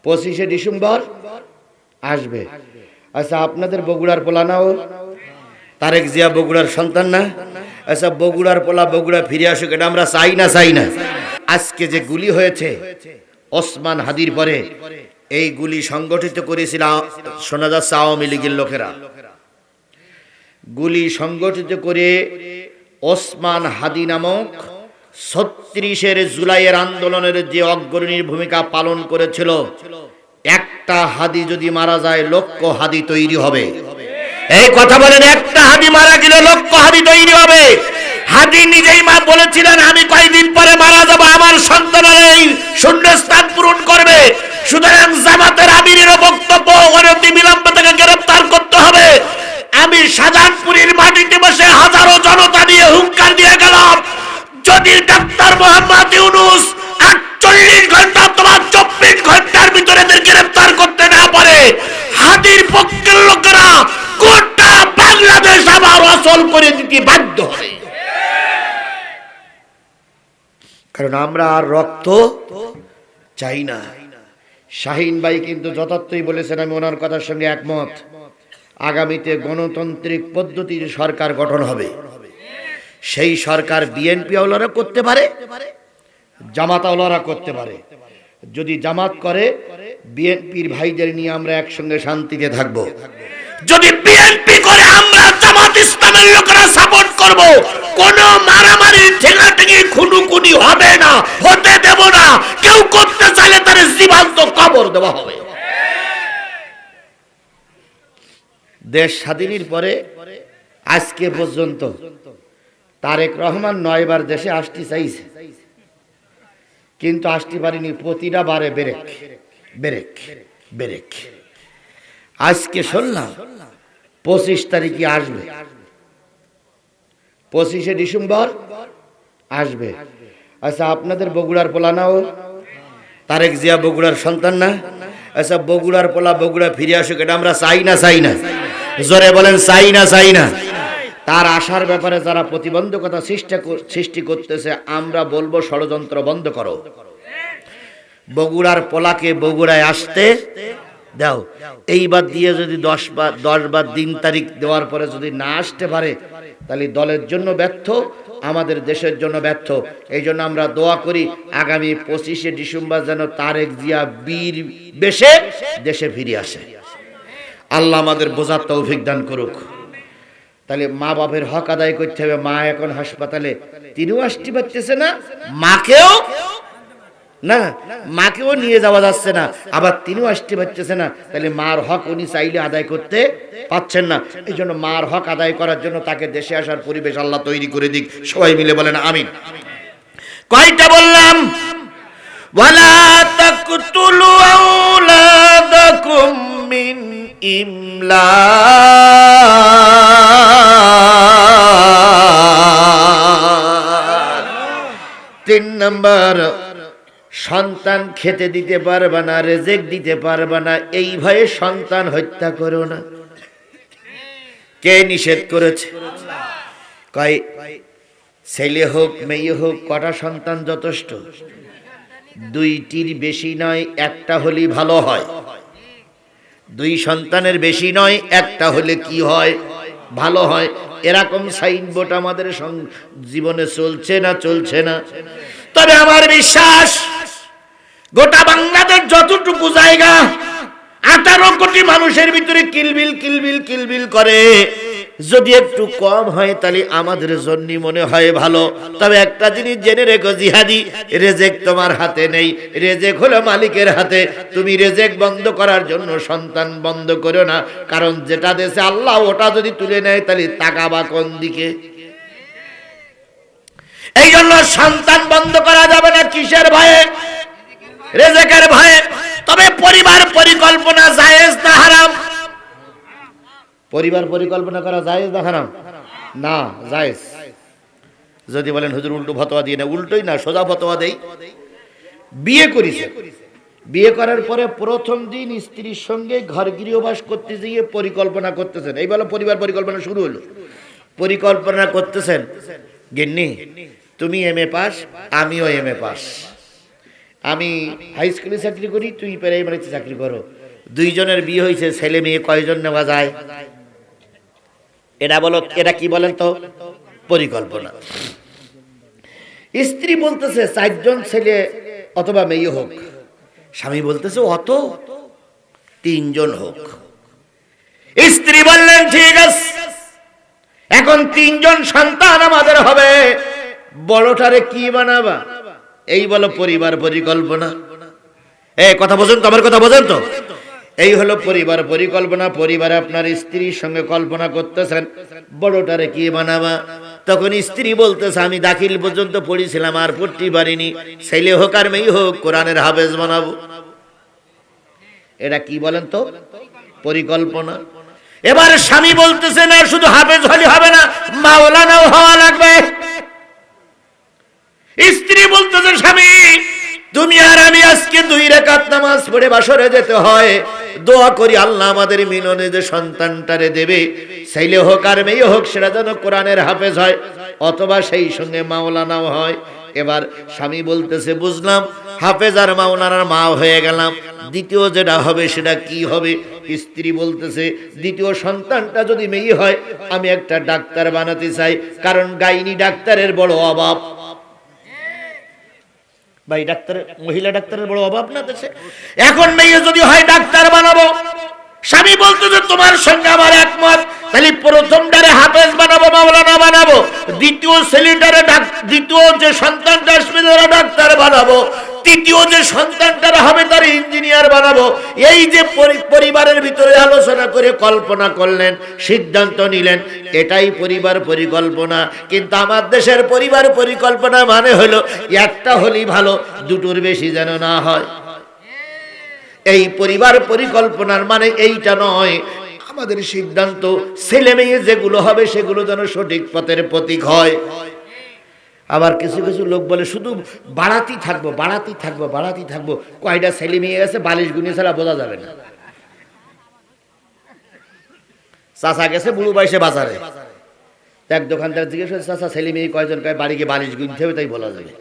25শে December আসবে। আচ্ছা, আপনাদের বগুড়ার পোলা নাও, তারেক জিয়া বগুড়ার সন্তান না? আচ্ছা, বগুড়ার পোলা বগুড়া ফিরে আসুক, এটা আমরা চাই না? চাই না। আজকে যে গুলি হয়েছে ওসমান হাদির পরে, এই গুলি সংগঠিত করেছিল শোনা যাচ্ছে আওয়ামী লীগের লোকেরা। গুলি সংগঠিত করে ওসমান হাদি নামক 36 জুলাইয়ের আন্দোলনের যে অগ্রণীর ভূমিকা পালন করেছিল, একটা হাদি যদি মারা যায় লক্ষ হাদি তৈরি হবে। এই কথা বলেন, একটা হাদি মারা গেলে লক্ষ হাদি তৈরি হবে। হাদি নিজেই মা বলেছিলেন, আমি কয়েকদিন পরে মারা যাব, আমার সন্তানেরা এই শূন্যস্থান পূরণ করবে। সুতরাং জামাতের আমিরের বক্তব্য অনতি বিলম্বে তাকে গ্রেফতার করতে হবে। আমি শাহজাহানপুরের মাটিতে বসে হাজারো জনতা নিয়ে হুঙ্কার দিয়ে গেলাম, যদি ডাক্তার মোহাম্মদ ইউনূস 48 ঘন্টা অথবা 24 ঘন্টার ভিতরে গ্রেফতার করতে না পারে, হাদির পক্ষের লোকেরা গোটা বাংলাদেশ আবার অচল করে দিতে বাধ্য হবে। কারণ আমরা আর রক্ত চাই না। শাহিন ভাই কিন্তু যথার্থই বলেছেন, আমি ওনার কথার সঙ্গে একমত। আগামীতে গণতান্ত্রিক পদ্ধতির সরকার গঠন হবে। সেই সরকার বিএনপি ওয়ালারা করতে পারে, জামাত ওয়ালারা করতে পারে। যদি জামাত করে, বিএনপির ভাইদের নিয়ে আমরা একসঙ্গে শান্তিতে থাকবো। যদি বিএনপি করে, আমরা জামাত ইসলামের লোকেরা সাপোর্ট করব। কোন মারামারি ঠেঙাঠেঙি খুনুখুনি হবে না, হতে দেব না। কেউ করতে চাইলে তার জীবন্ত কবর দেওয়া হবে। দেশ স্বাধীনের পরে আজকে পর্যন্ত তারেক রহমান 9 বার দেশে আসতে চাইছে, কিন্তু আসতে পারেনি। প্রতিটা বারে ব্রেক ব্রেক ব্রেক। আজকে শুনলাম 25 তারিখে আসবে, 25শে ডিসেম্বর আসবে। আচ্ছা, আপনাদের বগুড়ার পোলা নাও, তারেক জিয়া বগুড়ার সন্তান না? আচ্ছা, বগুড়ার পোলা বগুড়া ফিরে আসুক, এটা আমরা চাই না? চাই না। জোরে বলেন, চাই না? চাই না। তার আসার ব্যাপারে যারা প্রতিবন্ধকতা সৃষ্টি করতেছে, আমরা বলবো ষড়যন্ত্র বন্ধ করো। বগুড়ার পোলাকে বগুড়ায় আসতে দাও। এইবার দিয়ে যদি 10 বার দিন তারিখ দেওয়ার পরে যদি না আসতে পারে, তাহলে দলের জন্য ব্যর্থ, আমাদের দেশের জন্য ব্যর্থ। এই জন্য আমরা দোয়া করি আগামী 25শে ডিসেম্বর যেন তারেক জিয়া বীর বেশে দেশে ফিরে আসে। আল্লাহ আমাদের বোঝার তৌফিক দান করুক। তাহলে মা বাপের হক আদায় করতে হবে। মা এখন হাসপাতালে, তিনিও আসতে পারতেছে না, মাকেও নিয়ে যাওয়া যাচ্ছে না, আবার তিনিও আসতে পারতেছে না। তাহলে মার হক উনি চাইলে আদায় করতে পাচ্ছেন না। এই জন্য মার হক আদায় করার জন্য তাকে দেশে আসার পরিবেশ আল্লাহ তৈরি করে দিক। সবাই মিলে বলেন আমিন। কয়টা বললাম? ওয়ালা তাকতুলু আওলাদাকুম মিন ইমলাক। 3 নাম্বার, সন্তান খেতে দিতে পারবে না, রেজেক দিতে পারবে না, এই ভয়ে সন্তান হত্যা করো না। কে নিষেধ করেছে? কয় ছেলে হোক মেয়ে হোক, কটা সন্তান যথেষ্ট? 2টির বেশি নয়, একটা হলেই ভালো হয়। 2 সন্তানের বেশি নয়, একটা হলে কি হয়? ভালো হয়। এরকম সাইনবোর্ড আমাদের জীবনে চলছে না? চলছে না। তবে আমার বিশ্বাস, গোটা বাংলাদেশ যতটুকু জায়গা, 18 কোটি মানুষের ভিতরে কিলবিল কিলবিল কিলবিল করে, যদি একটু কম হয় তাহলে আমাদের জন্য মনে হয় ভালো। তবে একটা জিনিস জেনে রেখো জিহাদি, রেজেক তোমার হাতে নেই, রেজেক হলো মালিকের হাতে। তুমি রেজেক বন্ধ করার জন্য সন্তান বন্ধ করো না, কারণ যেটা দেশে আল্লাহ ওটা যদি তুলে নেয় তাহলে তাকাবা কোন দিকে? এই জন্য সন্তান বন্ধ করা যাবে না। কিসের ভয়ে? রেজেকের ভয়ে। তবে পরিবার পরিকল্পনা জায়েজ না হারাম? পরিবার পরিকল্পনা করা জায়েজ না হারাম? না, জায়েজ। যদি বলেন হুজুর উল্টো ফতোয়া দিয়ে না, উল্টোই না, সোজা ফতোয়া দেই। বিয়ে করেছে, বিয়ে করার পরে প্রথম দিন স্ত্রীর সঙ্গে ঘর গৃহবাস করতে গিয়ে পরিকল্পনা করতেছেন। এই বলো পরিবার পরিকল্পনা শুরু হলো। পরিকল্পনা করতেছেন, গিন্নি তুমি এমএ পাস, আমিও এমএ পাস, আমি হাই স্কুলে চাকরি করি, তুই প্রাইমারিতে চাকরি করো, দুইজনের বিয়ে হয়েছে, ছেলে মেয়ে কয়জন নেওয়া যায়? এটা বলো, এটা কি বলেন তো? পরিকল্পনা। স্ত্রী বলতেছে 4 জন ছেলে অথবা মেয়ে হোক, স্বামী বলতেছে অত 3 জন হোক। স্ত্রী বললেন ঠিক আছে, এখন 3 জন সন্তান আমাদের হবে, বড়টারে কি বানাবা? এই বলো পরিবার পরিকল্পনা। এই কথা বোঝেন তো, আমার কথা বোঝেন তো? এই হলো পরিবার পরিকল্পনা। পরিবারে আপনার স্ত্রীর সঙ্গে কল্পনা করতেছেন বড়টারে কি বানাবা। তখন স্ত্রী বলতেছে আমি দাখিল পর্যন্ত পড়েছিলাম, আর পড়তে পারিনি, ছেলে হোক আর মেয়ে হোক কোরআনের হাফেজ বানাবো। এটা কি বলেন তো? পরিকল্পনা। এবার স্বামী বলতেছে না শুধু হাফেজ হলে হবে না, মাওলানাও হওয়া লাগবে। স্ত্রী বলতেছে স্বামী তুমি আর আমি আজকে 2 রাকাত নামাজ পড়ে বাসরে যেতে হয়, দোয়া করি আল্লাহ আমাদের মিলনে যে সন্তানটারে দেবে, ছেলে হোক আর মেয়ে হোক, সেটা যেন কোরআনের হাফেজ হয় অথবা সেই সঙ্গে মাওলানাও হয়। এবার স্বামী বলতেছে বুঝলাম, হাফেজ আর মাওলানার মা হয়ে গেলাম, দ্বিতীয় যেটা হবে সেটা কি হবে? স্ত্রী বলতেছে দ্বিতীয় সন্তানটা যদি মেয়ে হয় আমি একটা ডাক্তার বানাতে চাই, কারণ গাইনি ডাক্তারের বড় অভাব। ভাই ডাক্তার, মহিলা ডাক্তারের বড় অভাব না দেশে? এখন মেয়ে যদি হয় ডাক্তার বানাবো। স্বামী বলতেছে তোমার সঙ্গে আমার একমত, তাহলে প্রথমটারে হাফেজ বানাবো, মাওলানা বানাবো, দ্বিতীয় ছেলেটারে দ্বিতীয় যে সন্তানটা আসবে তারা ডাক্তার বানাবো, তৃতীয় যে সন্তানটা হবে তার ইঞ্জিনিয়ার বানাবো। এই যে পরিবারের ভিতরে আলোচনা করে কল্পনা করলেন, সিদ্ধান্ত নিলেন, এটাই পরিবার পরিকল্পনা। কিন্তু আমার দেশের পরিবার পরিকল্পনা মানে হলো একটা হলেই ভালো, দুটোর বেশি যেন না হয়। এই পরিবার পরিকল্পনার মানে এইটা নয়। আমাদের সিদ্ধান্ত ছেলে মেয়ে যেগুলো হবে সেগুলো যেন সঠিক পথের প্রতীক হয়। আবার কিছু কিছু লোক বলে শুধু বাড়াতেই থাকবো, বাড়াতেই থাকবো, বাড়াতেই থাকবো, কয়টা ছেলে মেয়ে গেছে বালিশ গুনি ছাড়া বোঝা যাবে না। চাচা গেছে বুড়ো বয়সে বাজারে, এক দোকানদার জিজ্ঞেস করছে চাচা ছেলে মেয়ে কয়জন? কয় বাড়ি গিয়ে বালিশ গুনতে হবে, তাই বলা যাবে।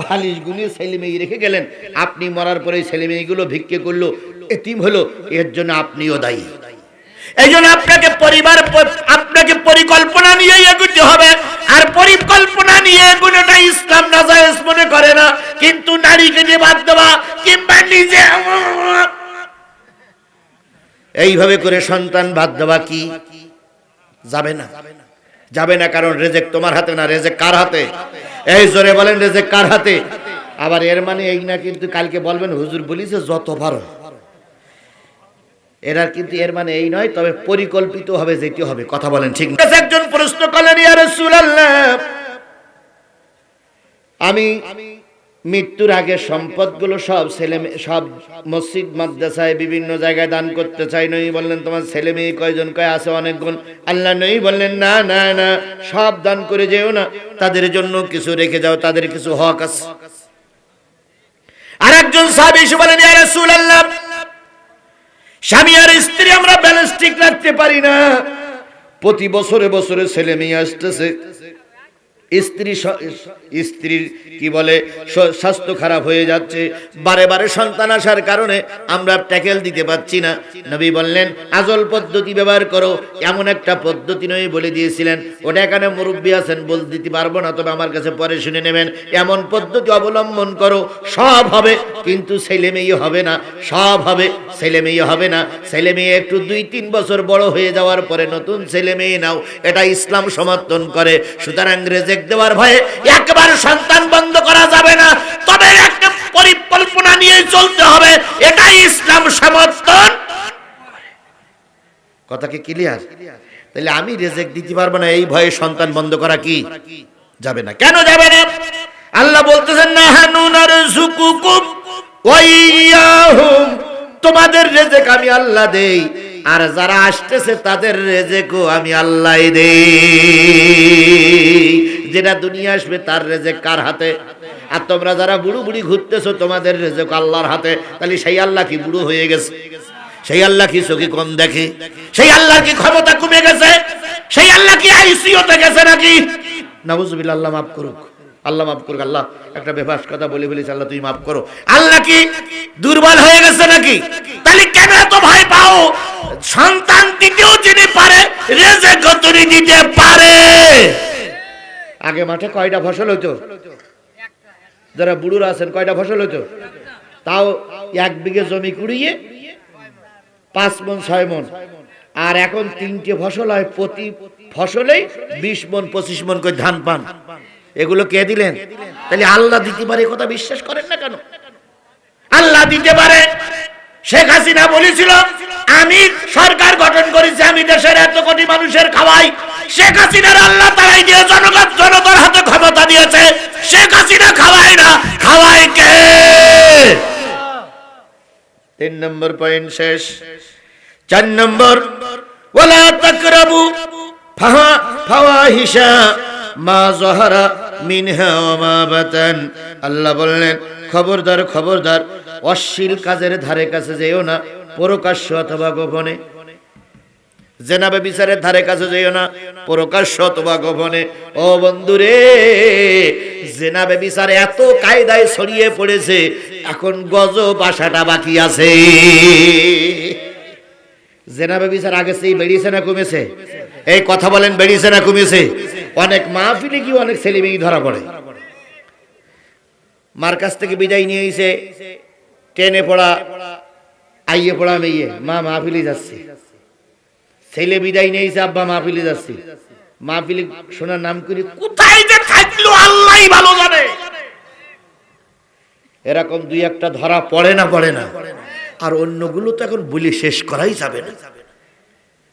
বালিশ গুনিয়ে ছেলে মেয়ে রেখে গেলেন, আপনি মরার পরে ছেলে মেয়েগুলো ভিক্ষে করলো, এতিম হলো, এর জন্য আপনিও দায়ী। এই জন্য আপনাকে পরিকল্পনা নিয়ে এগোতে হবে। আর পরিকল্পনা নিয়ে এগোনোটা ইসলাম নাজায়েজ মনে করে না, কিন্তু নারীকে যে বাদ দেওয়া কিংবা নিজে এইভাবে করে সন্তান বাদ দেওয়া কি যাবে না? যাবে না, কারণ রেজেক তোমার হাতে না, রেজেক কার হাতে? এই জোরে বলেন রেজেক কার হাতে? আবার এর মানে এই না কিন্তু কালকে বলবেন হুজুর বলিছে যত পারো, এরা কিন্তু এর মানে এই নয়, তবে পরিকল্পিত হবে যেতে হবে। কথা বলেন ঠিক না? একজন প্রশ্ন করলেন ইয়া রাসূলুল্লাহ, আমি মৃত্যুর আগে সম্পদগুলো সব সব মসজিদ মাদ্রাসায় বিভিন্ন জায়গায় দান করতে চাই। নবী বললেন তোমার ছেলে মেয়ে কয়জন? কয় আছে অনেকগুণ। আল্লাহ নবী বললেন না না না, সব দান করে যেও না, তাদের জন্য কিছু রেখে যাও, তাদের কিছু হক আছে। আরেকজন সাহাবী এসে বলেন ইয়া রাসূলুল্লাহ, স্বামী আর স্ত্রী আমরা ব্যালেন্স ঠিক রাখতে পারি না, প্রতি বছরে বছরে ছেলে মেয়ে আসতেছে, স্ত্রীর কি বলে স্বাস্থ্য খারাপ হয়ে যাচ্ছে, বারে বারে সন্তান আসার কারণে আমরা ট্যাকেল দিতে পারছি না। নবী বললেন আজল পদ্ধতি ব্যবহার করো। এমন একটা পদ্ধতি নবী বলে দিয়েছিলেন, ওটা এখানে মুরব্বী আছেন বল দিতে পারবো না, তবে আমার কাছে পরে শুনে নেবেন। এমন পদ্ধতি অবলম্বন করো, সব হবে, কিন্তু ছেলে মেয়ে হবে না। সব হবে, ছেলে মেয়ে হবে না। ছেলে মেয়ে একটু 2-3 বছর বড় হয়ে যাওয়ার পরে নতুন ছেলে মেয়ে নাও, এটা ইসলাম সমর্থন করে। সুতরাং রেজেক দেওয়ার ভয়ে একবার সন্তান বন্ধ করা যাবে না, তবে একটা পরিকল্পনা নিয়ে চলতে হবে, এটাই ইসলাম সমর্থন। কথা কি ক্লিয়ার? তাহলে আমি রেজেক দিতে পারবো না এই ভয়ে সন্তান বন্ধ করা কি যাবে না? কেন যাবে না? আল্লাহ বলতেছেন নাহানু নারযুকুকুম ওয়া ইয়াহুম, তোমাদের রেজেক আমি আল্লাহ দেই, আর যারা আসতেছে তাদের রেজেকও আমি আল্লাহই দেই। যেটা দুনিয়া আসবে তার রেজেক কার হাতে? আর তোমরা যারা বুড়ো বুড়ি ঘুরতেছো তোমাদের রেজেক আল্লাহর হাতে। তাহলে সেই আল্লাহ কি বুড়ো হয়ে গেছে? সেই আল্লাহ কি চোখে কম দেখে? সেই আল্লাহ কি ক্ষমতা কমে গেছে? সেই আল্লাহ কি আইসিইউতে গেছে নাকি? নাউজুবিল্লাহ, আল্লাহ মাফ করুক। আল্লাহ মাফ করুক। আল্লাহ একটা বেফাস কথা বলে ফেলেছি, আল্লাহ তুই মাফ করো। আল্লাহ কি দুর্বল হয়ে গেছে নাকি? তাহলে কেন এত ভয় পাও? সন্তান দিতেও যিনি পারে, রেজেক তিনি দিতে পারে। আগে মাঠে কয়টা ফসল হইতো? যারা বুড়োরা আছেন কয়টা ফসল হইতো? তাও 1 বিঘে জমি কুড়িয়ে 5 মণ 6 মণ। আর এখন 3টে ফসল হয়, প্রতি ফসলেই 20 মণ 25 মণ করে ধান পান। এগুলো কে দিলেন? তাহলে আল্লাহ দিতে পারে, কথা বিশ্বাস করেন না কেন? আল্লাহ দিতে পারে। শেখ হাসিনা বলেছিল আমি সরকার গঠন করেছি, আমি দেশের এত কোটি মানুষের খাওয়াই। শেখ হাসিনার আল্লাহ তারাই দিয়ে জনতার হাতে ক্ষমতা দিয়েছে। শেখ হাসিনা খাওয়ায় না, খাওয়ায় কে? 3 নম্বর পয়েন্ট শেষ। 4 নম্বর, ওয়ালা তাকরাবু ফাওয়াহিশা মা যাহারা মিনহা ওয়া মা বাতান। আল্লাহ বললেন খবরদার খবরদার, অশ্লীল কাজের ধারে কাছে যেও না, প্রকাশ্য অথবা গোপনে। জেনা ব্যভিচারের ধারে কাছে যেও না, প্রকাশ্য অথবা গোপনে। ও বন্ধুরে, জেনা ব্যভিচার এত কায়দায় ছড়িয়ে পড়েছে, এখন গজব আসাটা বাকি আছে। জেনা ব্যভিচার আগে সেই বেড়েছে না কমেছে? এই কথা বলেন, বেড়েছে না কমেছে? অনেক মাহফিলে কি অনেক ছেলে মেয়ে ধরা পড়ে। মার কাছ থেকে বিদায় নিয়ে এসে টেনে পড়া আইয়ে পড়া মেয়ে, মা মাহফিলে যাচ্ছে। ছেলে বিদায় নিয়ে এসে আব্বা মাহফিলে যাচ্ছে। মাহফিলে শোনার নাম করে কোথায় যে থাকলো আল্লাহই ভালো জানে। এরকম 2-1টা ধরা পড়ে না, পড়ে না। আর অন্যগুলো তো এখন বলে শেষ করাই যাবে না।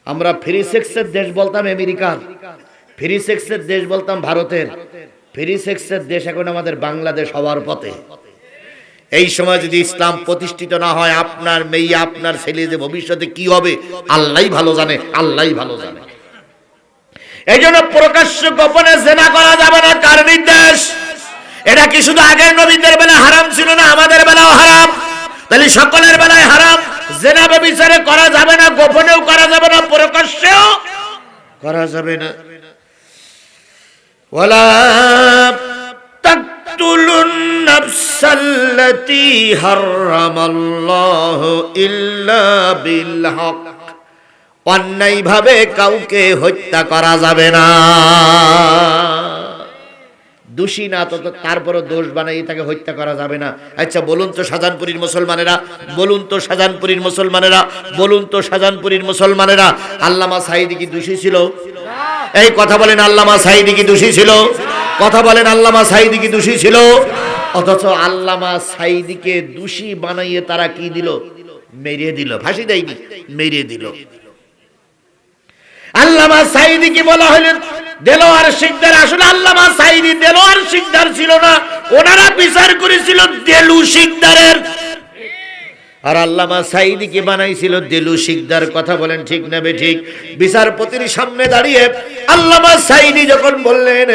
আমরা ফ্রি সেক্সের দেশ বলতাম আমেরিকার, ফ্রি সেক্সের দেশ বলতাম ভারতের, ফ্রি সেক্সের দেশ এখন আমাদের বাংলাদেশ হওয়ার পথে। এই সময় যদি ইসলাম প্রতিষ্ঠিত না হয়, আপনার মেয়ে আপনার ছেলে যে ভবিষ্যতে কি হবে আল্লাহই ভালো জানে, আল্লাহই ভালো জানে। এই জন্য প্রকাশ্য গোপনে জেনা করা যাবে না। কার নির্দেশ? এটা কি শুধু আগের নবীদের বেলা হারাম ছিল না, আমাদের বেলাও হারাম? তাহলে সকলের বেলায় হারাম। জেনা ব্যভিচারে করা যাবে না, গোপনেও করা যাবে না, প্রকাশ্যেও করা যাবে না। ওয়ালা তাকতুলুন নাফসাল্লাতী হারামাল্লাহু ইল্লা বিল হক। অন্যায়ভাবে কাউকে হত্যা করা যাবে না। দোষী না তো তারপরও দোষ বানাই তাকে হত্যা করা যাবে না। আচ্ছা বলুন তো শাহজাহানপুরীর মুসলমানেরা, বলুন তো শাহজাহানপুরীর মুসলমানেরা, বলুন তো শাহজাহানপুরীর মুসলমানেরা, আল্লামা সাঈদী কি দোষী ছিল? এই কথা বলেন, আল্লামা সাঈদী কি দোষী ছিল? কথা বলেন, আল্লামা সাঈদী কি দোষী ছিল? অথচ আল্লামা সাঈদীকে দোষী বানাইয়ে তারা কি দিল? মেরে দিল। ফাঁসি দেয়নি, মেরে দিল। আল্লামা সাঈদীকে বলা হলো দেলোয়ার শিকদার। আসলে আল্লামা সাঈদী দেলোয়ার শিকদার ছিল না, ওনারা বিচার করেছিল দেলু শিকদারের। আর আল্লামা সাঈদীকে বানাইছিল দেলু শিকদার। কথা বলেন ঠিক না বেঠিক? বিচারপতির সামনে দাঁড়িয়ে আল্লামা সাঈদী যখন বললেন,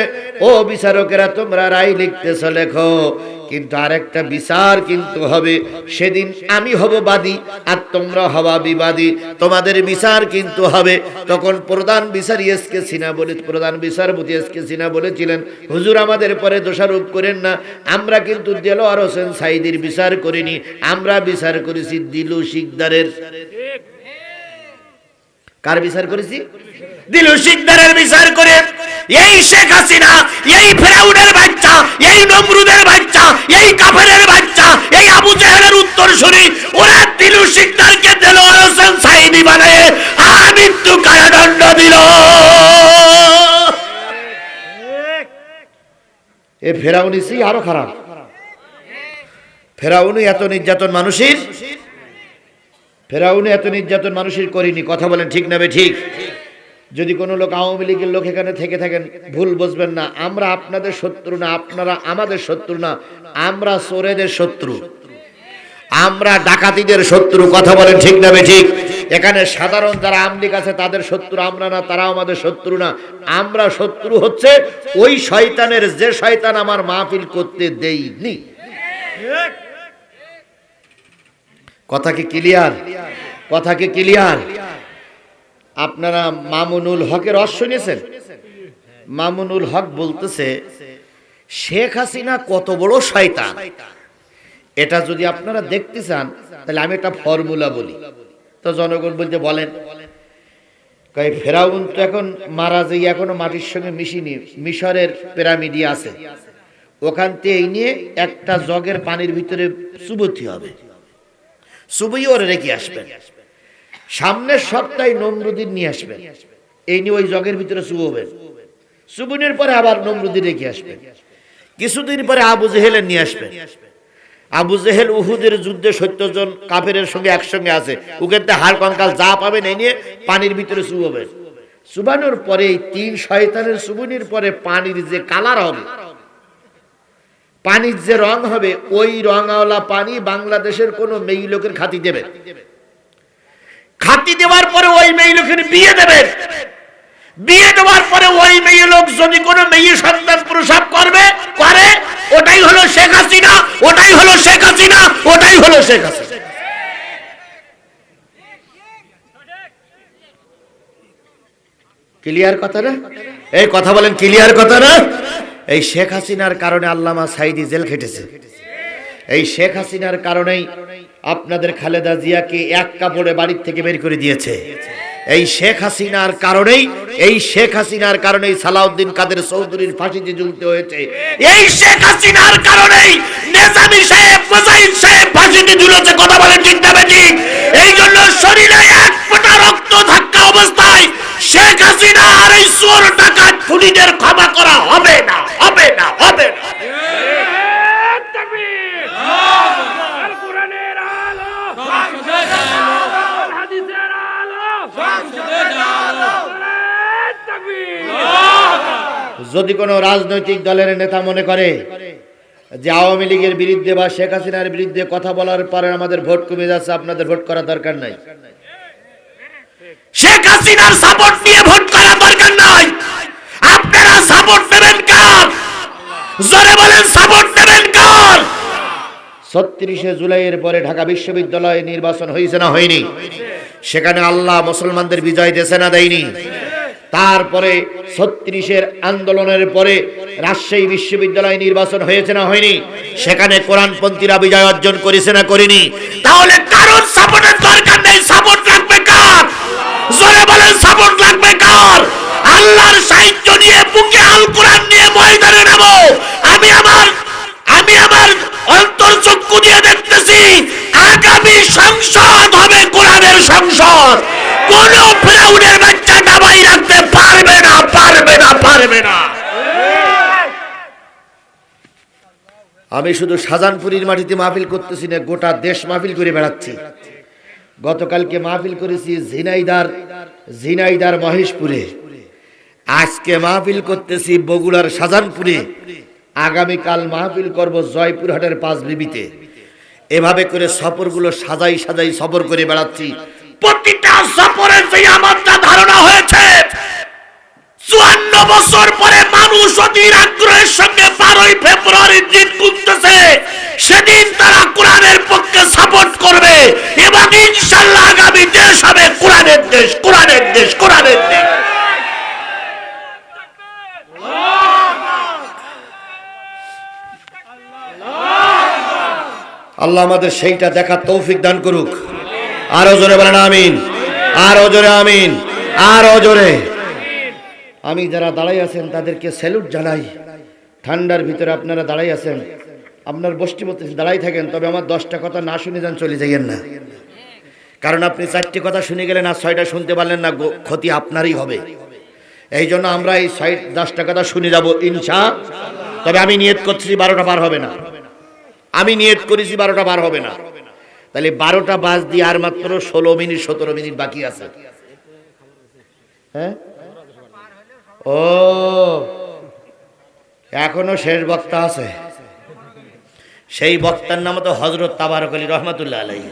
ও বিচারকেরা তোমরা রায় লিখতেছ লেখো, কিন্তু আরেকটা বিচার কিন্তু হবে। সেদিন আমি হব বাদী আর তোমরা হবা বিবাদী, তোমাদের বিচার কিন্তু হবে। তখন প্রধান বিচারপতি এসকে সিনহা বলেছিলেন, হুজুর আমাদের পরে দোষারোপ করেন না, আমরা কিন্তু দেলোয়ার হোসেন সাঈদীর বিচার করিনি, আমরা বিচার করেছি দিলু শিকদারের। কার বিচার করেছি? দিলু শিকদারের বিচার করে এই শেখ হাসিনা, এই ফেরাউনের বাচ্চা, এই নমরুদের বাচ্চা, এই কাফেরের বাচ্চা, এই আবু জাহেলের উত্তরসূরি, ওরা দিলু শিকদারকে দেলোয়ার হোসেন সাঈদী বানায় মৃত্যু কারাদণ্ড দিল। এ ফেরাউনি সি আরো খারাপ। ফেরাউনি এত নির্যাতন মানুষের করিনি। কথা বলেন ঠিক না ঠিক? যদি কোনো লোক আওয়ামী লীগের লোক এখানে থেকে থাকেন, ভুল বুঝবেন না। আমরা আপনাদের শত্রু না, আপনারা আমাদের শত্রু না। আমরা চোরেদের শত্রু, আমরা ডাকাতিদের শত্রু। কথা বলেন ঠিক না ঠিক? এখানে সাধারণ যারা আওয়ামী লীগ আছে তাদের শত্রু আমরা না, তারাও আমাদের শত্রু না। আমরা শত্রু হচ্ছে ওই শয়তানের, যে শয়তান আমার মাহফিল করতে দেয়নি। কথা কি ক্লিয়ার? কথা কি ক্লিয়ার? আপনারা মামুনুল হকের রস শুনেছেন? মামুনুল হক বলতেছে শেখ হাসিনা কত বড় শয়তান, এটা যদি আপনারা দেখতে চান তাহলে আমি একটা ফর্মুলা বলি। তো জনগণ বলতে বলেন, কই ফেরাউন তো এখন মারা যাই এখনো মাটির সঙ্গে মিশিনি, মিশরের পিরামিডই আছে, ওখান থেকে এই নিয়ে একটা জগের পানির ভিতরে চুবতি হবে, চুবই ওরে রেখে আসবেন, সামনের সপ্তাহে নমরুদ্দিন নিয়ে আসবেন, এই নিয়ে ওই জগের ভিতরে চুববেন, চুবনের পরে আবার নমরুদ্দিন রেখে আসবেন, কিছুদিন পরে আবু জেহেলের নিয়ে আসবেন। আবু জেহেল উহুদের যুদ্ধে 70 জন কাফেরের সঙ্গে একসঙ্গে আছে, ওখানে হাড় কঙ্কাল যা পাবেন এই নিয়ে পানির ভিতরে চুববেন। চুবানোর পরে এই 3 শয়তানের চুবনির পরে পানির যে কালার হবে, পানির যে রং হবে, ওই রঙাওয়ালা পানি বাংলাদেশের কোন মেয়ে লোকের খাতি দেবে, খাতি দেওয়ার পরে ওই মেয়ে লোকের বিয়ে দেবেন, বিয়ে দেওয়ার পরে ওই মেয়ে লোক যদি কোনো মেয়ে সন্তান প্রসব করে, ওটাই হলো শেখ হাসিনা, ওটাই হলো শেখ হাসিনা, ওটাই হলো শেখ হাসিনা। ক্লিয়ার কথা না? এই কথা বলেন, ক্লিয়ার কথা না? এই শেখ হাসিনার কারণে আল্লামা সাঈদী জেল খেটেছে, এই শেখ হাসিনার কারণেই আপনাদের খালেদা জিয়াকে এক কাপড়ে বাড়ির থেকে বের করে দিয়েছে, এই শেখ হাসিনার কারণেই, এই শেখ হাসিনার কারণেই সালাউদ্দিন কাদের চৌধুরীর ফাঁসিতে ঝুলতে হয়েছে, এই শেখ হাসিনার কারণেই নেজামী সাহেব, মুজাহিদ সাহেব ফাঁসিতে ঝুলেছে। কথা বলেন ঠিক না ঠিক? এই জন্য শরীরে এক ফোঁটা রক্ত থাকা অবস্থায় শেখ হাসিনা আর এই চোর ডাকাত খুনিদের ক্ষমা করা হবে না, হবে না, হবে না। যদি কোনো রাজনৈতিক দলের নেতা মনে করে যে আওয়ামী লীগের বিরুদ্ধে বা শেখ হাসিনার বিরুদ্ধে কথা বলার পরে আমাদের ভোট কমে যাচ্ছে, আপনাদের ভোট করা দরকার নাই। শেখ হাসিনার সাপোর্ট নিয়ে ভোট করা দরকার নাই। আপনারা সাপোর্ট নেবেন কার? জোরে বলেন, সাপোর্ট নেবেন কার? ৩৬ জুলাইয়ের পরে ঢাকা বিশ্ববিদ্যালয়ে নির্বাচন হয়েছে না হয়নি? সেখানে আল্লাহ মুসলমানদের বিজয় দিয়েছে না দেয়নি? তারপরে ৩৬-এর আন্দোলনের পরে রাজশাহী বিশ্ববিদ্যালয় নির্বাচন হয়েছে না হয়নি? সেখানে কোরআনপন্থীরা বিজয় অর্জন করেছে না করেনি? তাহলে কারণ সাপোর্টের দরকার নেই, সাপোর্ট লাগবে কার? জোরে বলেন, সাপোর্ট লাগবে কার? আল্লাহর সাহায্য নিয়ে বুকে আল কোরআন নিয়ে ময়দানে নাম। আমি আমার অন্তর্চক্ষু দিয়ে দেখতেছি আগামী সংসদ হবে কোরআনের সংসদ। কোন ফেরাউনের বাচ্চা দাবাই রাখতে পারবে না, পারবে না, পারবে না। আমি শুধু শাহজাহানপুরীর মাটিতে মাহফিল করতেছি না, গোটা দেশ মাহফিল করে বেড়াচ্ছি। গতকালকে মাহফিল করেছি ঝিনাইদার মহেশপুরে, আজকে মাহফিল করতেছি বগুড়ার শাহজাহানপুরে, আগামীকাল মাহফিল করব জয়পুরহাটের ৫ বিবিতে। এভাবে করে সফরগুলো সাজাই সাজাই সফর করে বেড়াচ্ছি। প্রতিটা সফরের যে আমারটা ধারণা হয়েছে ৫৪ বছর পরে মানুষ অধীর আগ্রহের সঙ্গে ১২ই ফেব্রুয়ারির দিন গুনতেছে, সেদিন তারা কোরআনের পক্ষে সাপোর্ট করবে এবং ইনশাআল্লাহ আগামী দেশ হবে কোরআনের দেশ, কোরআনের দেশ, কোরআনের দেশ। আল্লাহ আমাদের সেইটা দেখার তৌফিক দান করুক। আরো জোরে বলেন আমিন, আরো জোরে আমিন, আরো জোরে। আমি যারা দাঁড়াই আছেন তাদেরকে স্যালুট জানাই। ঠান্ডার ভিতরে আপনারা দাঁড়াই আছেন, আপনার বসতি মতো দাঁড়াই থাকেন, তবে আমার 10টা কথা না শুনে যান, চলে যাইয়েন না। কারণ আপনি 4টে কথা শুনে গেলেন আর 6টা শুনতে পারলেন না, ক্ষতি আপনারই হবে। এই জন্য আমরা এই 10টা কথা শুনে যাব ইনশাআল্লাহ। তবে আমি নিয়ত করছি 12টা পার হবে না, আমি নিয়ত করেছি 12টা পার হবে না। তাহলে 12টা বাজ দিয়ে আর মাত্র 16 মিনিট 17 মিনিট বাকি আছে। হ্যাঁ, ও এখনো শেষ বক্তা আছে, সেই বক্তার নাম তো হযরত তাবারক আলী রহমাতুল্লাহ আলাইহি।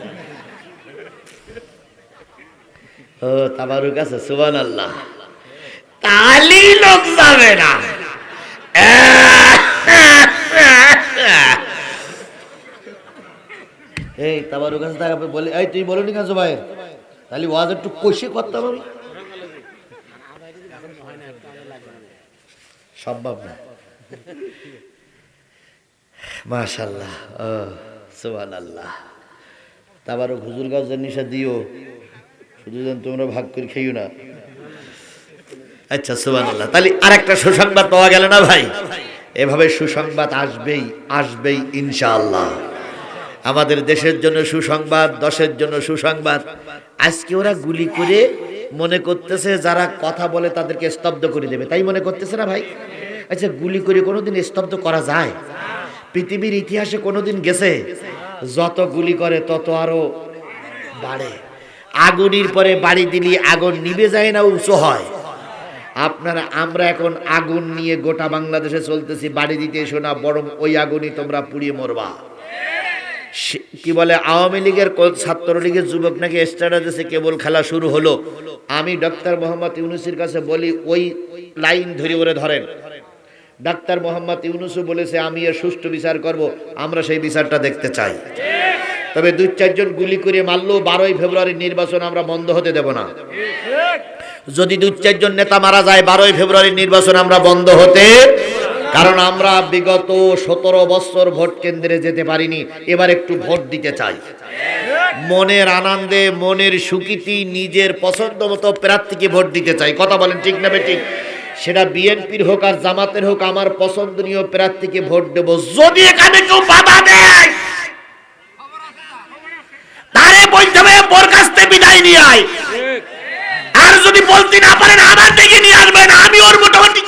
ও তাবারুক আছে, সুবহানাল্লাহ। তালি লোক যাবে না। এই তাবারুক আছে তাকে বলে, এই তুই বলনি কেন ভাই, তাহলে ওয়াজ একটু কষে করতে পারো, সম্ভব না। মাশাআল্লাহ, ও সুবহানাল্লাহ। তাবারও হুজুর গাছের নিশা দিও, শুধু যেন তোমরা ভাগ করে খেয়েও না। আচ্ছা সুবহানাল্লাহ। তাহলে আরেকটা সুসংবাদ পাওয়া গেল না ভাই? এভাবে সুসংবাদ আসবেই আসবেই ইনশাআল্লাহ। আমাদের দেশের জন্য সুসংবাদ, দশের জন্য সুসংবাদ। আজকে ওরা গুলি করে মনে করতেছে যারা কথা বলে তাদেরকে স্তব্ধ করে দেবে, তাই মনে করতেছে না ভাই? আচ্ছা, গুলি করে কোনোদিন স্তব্ধ করা যায়? পৃথিবীর ইতিহাসে কোনোদিন গেছে? যত গুলি করে তত আরো বাড়ে। আগুনের পরে বাড়ি দিলি আগুন নিভে যায় না, উঁচু হয়। আমরা এখন আগুন নিয়ে গোটা বাংলাদেশে চলতেছি, বাড়ি দিতে এসো না, বরং ওই আগুনই তোমরা পুড়িয়ে মরবা। কি বলে, আওয়ামী লীগের ছাত্রলীগের যুবক নাকি স্ট্যাটাসে কেবল খেলা শুরু হলো। আমি ডক্টর মোহাম্মদ ইউনূসের কাছে বলি, ওই লাইন ধরে ওরে ধরেন। ডাক্তার মোহাম্মদ ইউনূসও বলেছে আমি এর সুষ্ঠু বিচার করব, আমরা সেই বিচারটা দেখতে চাই। তবে 2-4 জন গুলি করে মারলো, 12ই ফেব্রুয়ারির নির্বাচন আমরা বন্ধ হতে দেব না। যদি 2-4 জন নেতা মারা যায়, 12ই ফেব্রুয়ারির নির্বাচন আমরা বন্ধ হতে, কারণ আমরা বিগত 17 বছর ভোট কেন্দ্রে যেতে পারিনি, এবার একটু ভোট দিতে চাই। মনের আনন্দে, মনের সুখীতি, নিজের পছন্দ মতো প্রার্থীকে ভোট দিতে চাই। কথা বলেন ঠিক না বেঠিক? সেটা বিএনপির হোক আর জামাতের হোক, আমার পছন্দনীয় প্রার্থীকে ভোট দেব। যদি এখানে কেউ বাধা দেয়, তারে বলতে হবে ওর কাছ থেকে বিদায় নিয়ে আয়। আর যদি বলতে না পারেন, আমার দিকে নিয়ে আসবেন, আমি ওর মোটামুটি